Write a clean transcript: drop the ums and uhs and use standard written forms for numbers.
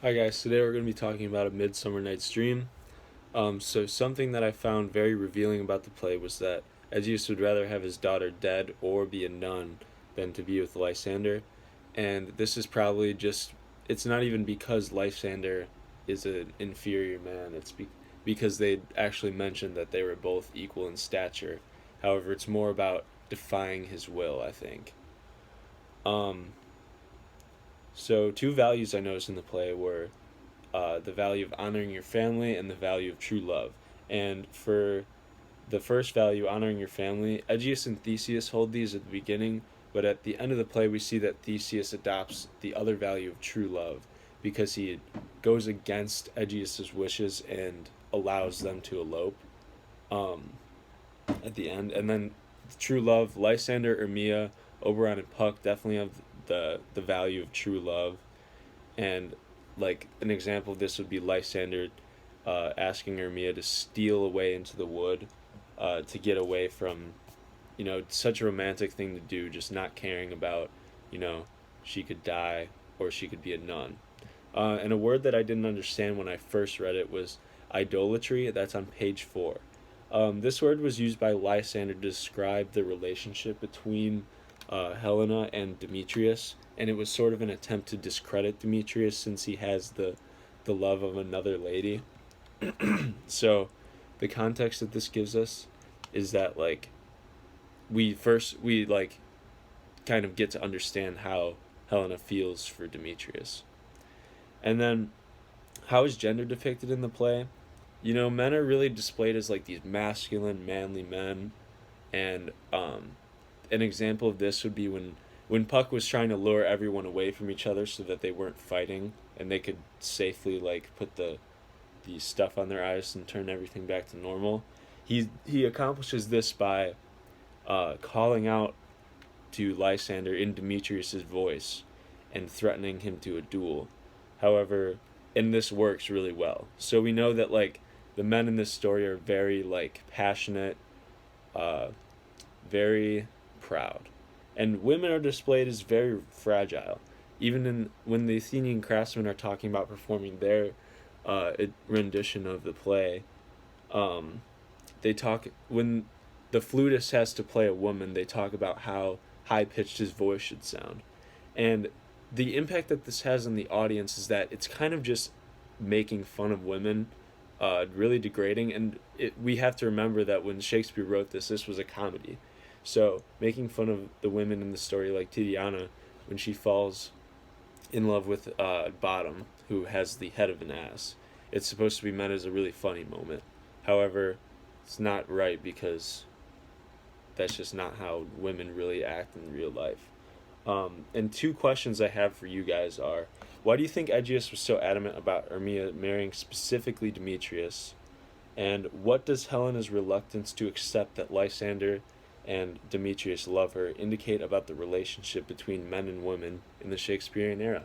Hi guys, today we're going to be talking about A Midsummer Night's Dream. So something that I found very revealing about the play was that Aegeus would rather have his daughter dead or be a nun than to be with Lysander. And this is probably just, it's not even because Lysander is an inferior man, because they actually mentioned that they were both equal in stature. However, it's more about defying his will, I think. Um, so, two values I noticed in the play were the value of honoring your family and the value of true love. And for the first value, honoring your family, Aegeus and Theseus hold these at the beginning, but at the end of the play, we see that Theseus adopts the other value of true love because he goes against Aegeus's wishes and allows them to elope um, at the end. And then true love, Lysander, Hermia, Oberon, and Puck definitely have the value of true love. And like an example of this would be Lysander asking Hermia to steal away into the wood to get away from, such a romantic thing to do, just not caring about, you know, she could die or she could be a nun. And a word that I didn't understand when I first read it was idolatry. That's on page 4. This word was used by Lysander to describe the relationship between Helena and Demetrius, and it was sort of an attempt to discredit Demetrius since he has the love of another lady. So, the context that this gives us is that like we like kind of get to understand how Helena feels for Demetrius, and then how is gender depicted in the play? Men are really displayed as like these masculine, manly men, and an example of this would be when Puck was trying to lure everyone away from each other so that they weren't fighting and they could safely like put the stuff on their eyes and turn everything back to normal. He accomplishes this by calling out to Lysander in Demetrius's voice and threatening him to a duel. However, and this works really well. So we know that like the men in this story are very like passionate, uh, very proud, and women are displayed as very fragile. Even when the Athenian craftsmen are talking about performing their rendition of the play, um, they talk when the flutist has to play a woman. They talk about how high pitched his voice should sound, and the impact that this has on the audience is that it's kind of just making fun of women, really degrading. And we have to remember that when Shakespeare wrote this was a comedy. So making fun of the women in the story, like Tiziana, when she falls in love with Bottom, who has the head of an ass, it's supposed to be meant as a really funny moment. However, it's not right because that's just not how women really act in real life. And two questions I have for you guys are: why do you think Aegeus was so adamant about Hermia marrying specifically Demetrius? And what does Helena's reluctance to accept that Lysander and Demetrius love her indicate about the relationship between men and women in the Shakespearean era?